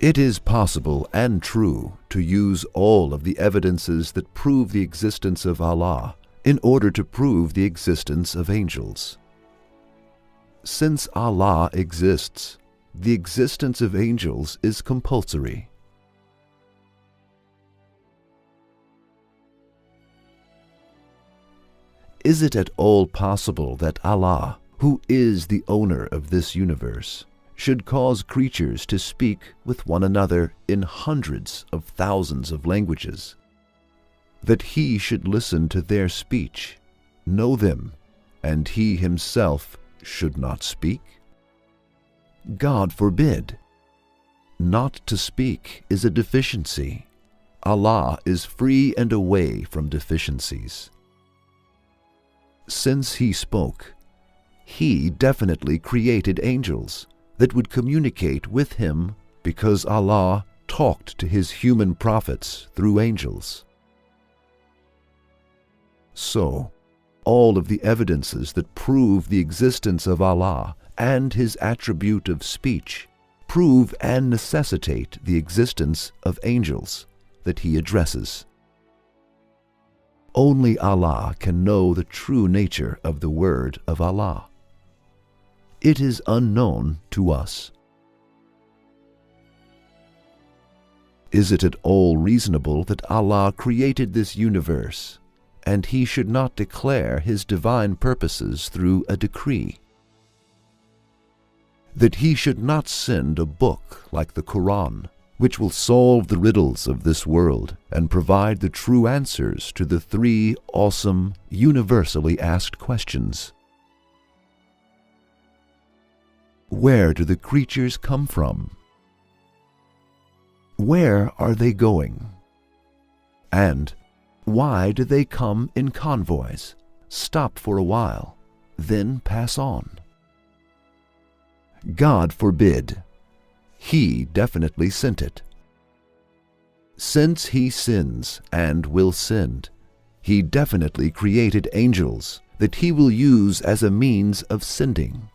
It is possible and true to use all of the evidences that prove the existence of Allah in order to prove the existence of angels. Since Allah exists, the existence of angels is compulsory. Is it at all possible that Allah, who is the owner of this universe, should cause creatures to speak with one another in hundreds of thousands of languages, that He should listen to their speech, know them, and He Himself should not speak? God forbid! Not to speak is a deficiency. Allah is free and away from deficiencies. Since He spoke, He definitely created angels that would communicate with Him, because Allah talked to His human prophets through angels. So, all of the evidences that prove the existence of Allah and His attribute of speech prove and necessitate the existence of angels that He addresses. Only Allah can know the true nature of the word of Allah. It is unknown to us. Is it at all reasonable that Allah created this universe, and He should not declare His divine purposes through a decree? That He should not send a book like the Quran, which will solve the riddles of this world and provide the true answers to the three awesome, universally asked questions. Where do the creatures come from? Where are they going? And why do they come in convoys, stop for a while, then pass on? God forbid! He definitely sent it. Since He sins and will sin, He definitely created angels that He will use as a means of sending.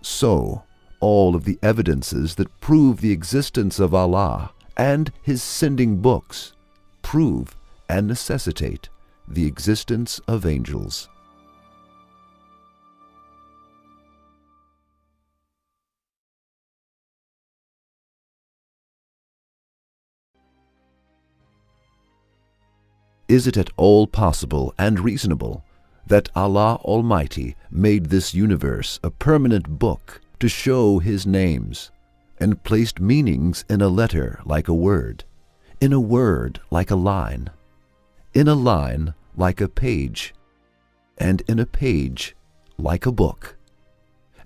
So, all of the evidences that prove the existence of Allah and His sending books prove and necessitate the existence of angels. Is it at all possible and reasonable that Allah Almighty made this universe a permanent book to show His names, and placed meanings in a letter like a word, in a word like a line, in a line like a page, and in a page like a book?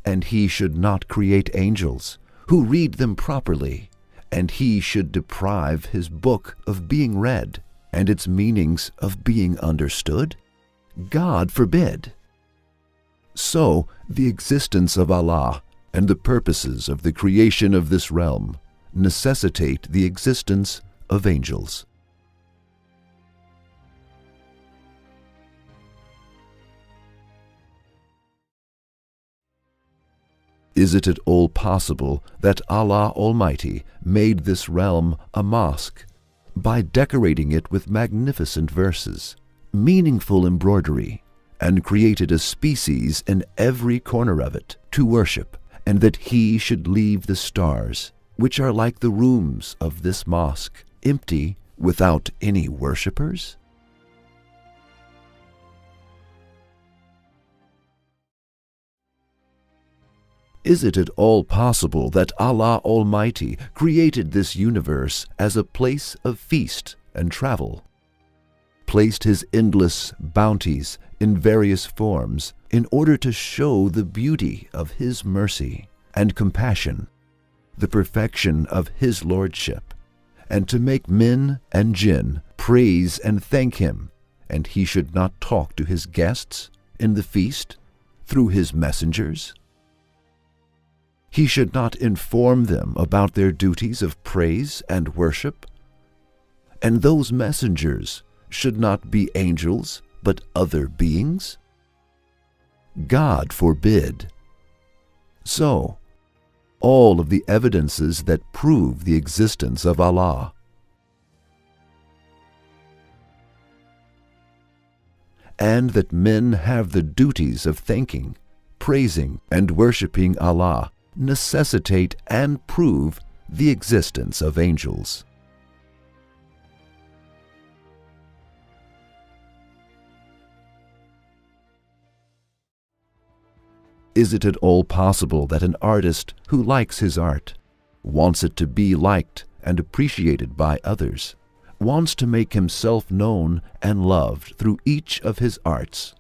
And He should not create angels who read them properly, and He should deprive His book of being read and its meanings of being understood? God forbid! So, the existence of Allah and the purposes of the creation of this realm necessitate the existence of angels. Is it at all possible that Allah Almighty made this realm a mosque by decorating it with magnificent verses, meaningful embroidery, and created a species in every corner of it to worship, and that He should leave the stars, which are like the rooms of this mosque, empty without any worshippers? Is it at all possible that Allah Almighty created this universe as a place of feast and travel, placed His endless bounties in various forms in order to show the beauty of His mercy and compassion, the perfection of His lordship, and to make men and jinn praise and thank Him, and He should not talk to His guests in the feast through His messengers? He should not inform them about their duties of praise and worship? And those messengers should not be angels, but other beings? God forbid! So, all of the evidences that prove the existence of Allah. And that men have the duties of thanking, praising, and worshiping Allah necessitate and prove the existence of angels. Is it at all possible that an artist who likes his art, wants it to be liked and appreciated by others, wants to make himself known and loved through each of his arts,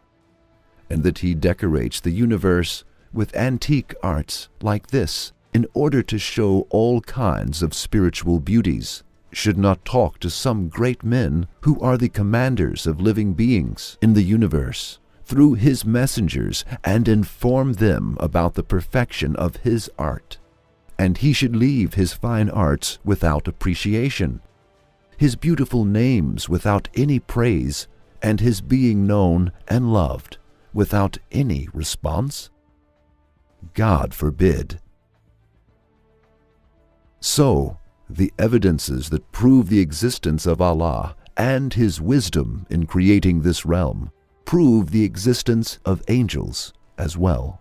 and that he decorates the universe with antique arts like this in order to show all kinds of spiritual beauties, should not talk to some great men who are the commanders of living beings in the universe through his messengers and inform them about the perfection of his art, and he should leave his fine arts without appreciation, his beautiful names without any praise, and his being known and loved without any response? God forbid. So, the evidences that prove the existence of Allah and His wisdom in creating this realm prove the existence of angels as well.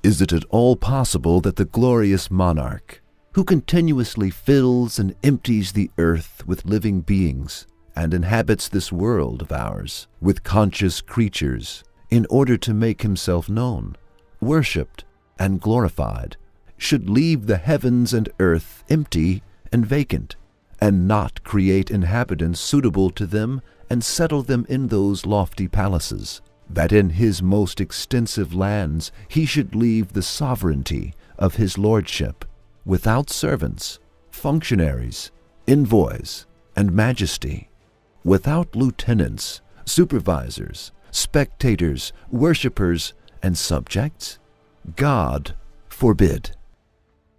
Is it at all possible that the glorious monarch, who continuously fills and empties the earth with living beings and inhabits this world of ours with conscious creatures in order to make himself known, worshipped, and glorified, should leave the heavens and earth empty and vacant, and not create inhabitants suitable to them and settle them in those lofty palaces, that in his most extensive lands he should leave the sovereignty of his lordship, without servants, functionaries, envoys, and majesty, without lieutenants, supervisors, spectators, worshippers, and subjects? God forbid.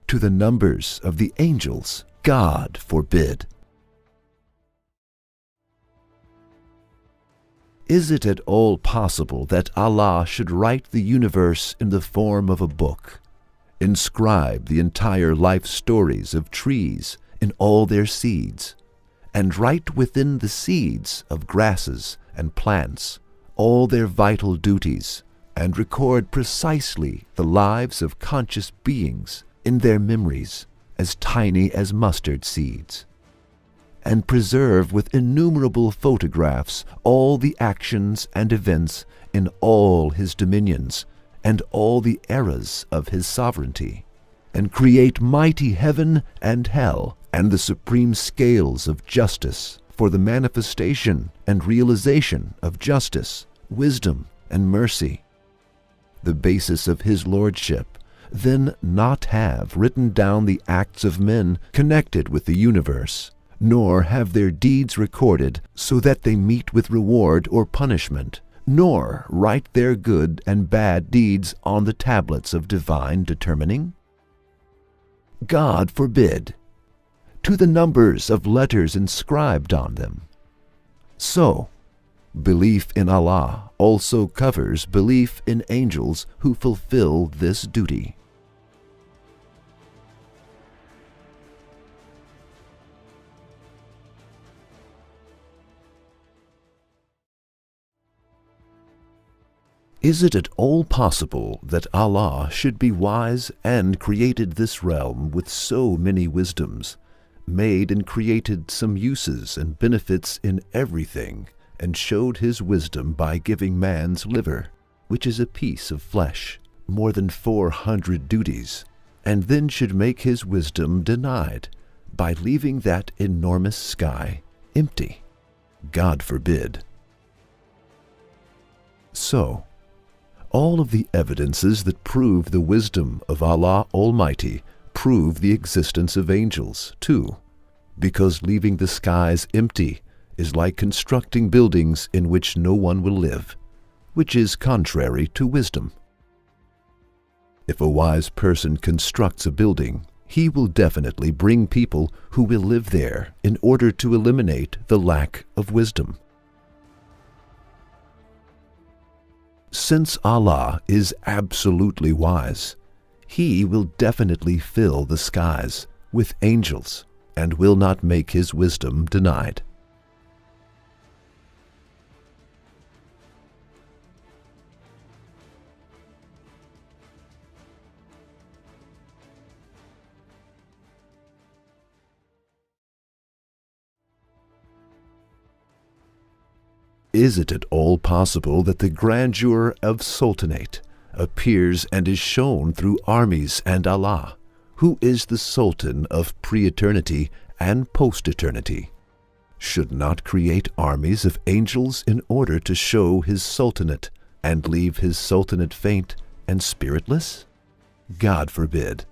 To the numbers of the angels, God forbid. Is it at all possible that Allah should write the universe in the form of a book, inscribe the entire life stories of trees in all their seeds, and write within the seeds of grasses and plants all their vital duties, and record precisely the lives of conscious beings in their memories as tiny as mustard seeds, and preserve with innumerable photographs all the actions and events in all his dominions and all the eras of his sovereignty, and create mighty heaven and hell and the supreme scales of justice for the manifestation and realization of justice, wisdom, and mercy, the basis of his lordship, then not have written down the acts of men connected with the universe, nor have their deeds recorded so that they meet with reward or punishment, nor write their good and bad deeds on the tablets of divine determining? God forbid. To the numbers of letters inscribed on them. So, belief in Allah also covers belief in angels who fulfill this duty. Is it at all possible that Allah should be wise and created this realm with so many wisdoms, made and created some uses and benefits in everything, and showed his wisdom by giving man's liver, which is a piece of flesh, more than 400 duties, and then should make his wisdom denied by leaving that enormous sky empty? God forbid. So, all of the evidences that prove the wisdom of Allah Almighty prove the existence of angels, too, because leaving the skies empty is like constructing buildings in which no one will live, which is contrary to wisdom. If a wise person constructs a building, he will definitely bring people who will live there in order to eliminate the lack of wisdom. Since Allah is absolutely wise, He will definitely fill the skies with angels and will not make His wisdom denied. Is it at all possible that the grandeur of Sultanate appears and is shown through armies and Allah, who is the Sultan of pre-eternity and post-eternity, should not create armies of angels in order to show His Sultanate and leave His Sultanate faint and spiritless? God forbid.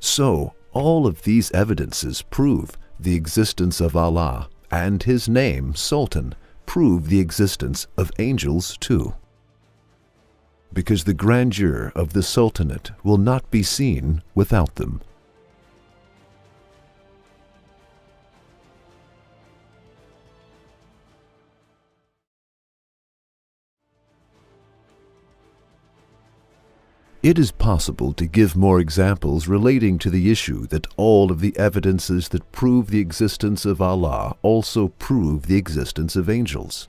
So, all of these evidences prove the existence of Allah, and His name, Sultan, prove the existence of angels too. Because the grandeur of the Sultanate will not be seen without them. It is possible to give more examples relating to the issue that all of the evidences that prove the existence of Allah also prove the existence of angels.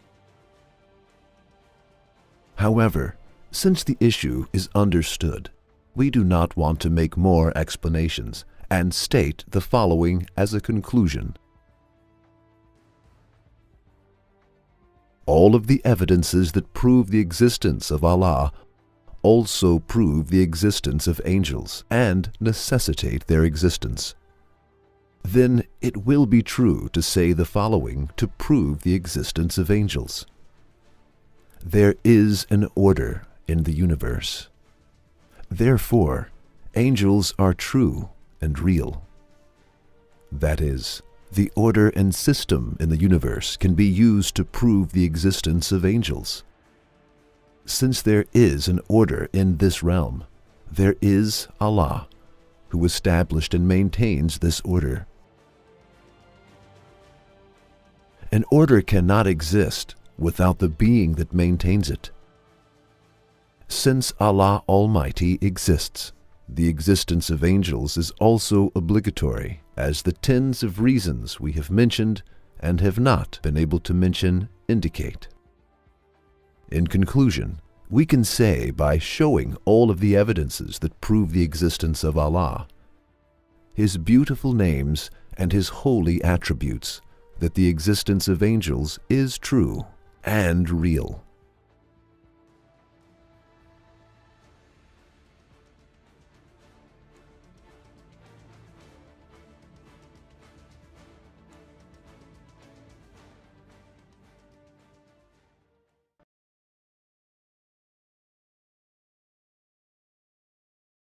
However, since the issue is understood, we do not want to make more explanations and state the following as a conclusion. All of the evidences that prove the existence of Allah also prove the existence of angels and necessitate their existence. Then it will be true to say the following to prove the existence of angels. There is an order in the universe. Therefore, angels are true and real. That is, the order and system in the universe can be used to prove the existence of angels. Since there is an order in this realm, there is Allah, who established and maintains this order. An order cannot exist without the being that maintains it. Since Allah Almighty exists, the existence of angels is also obligatory, as the tens of reasons we have mentioned and have not been able to mention indicate. In conclusion, we can say by showing all of the evidences that prove the existence of Allah, His beautiful names and His holy attributes, that the existence of angels is true and real.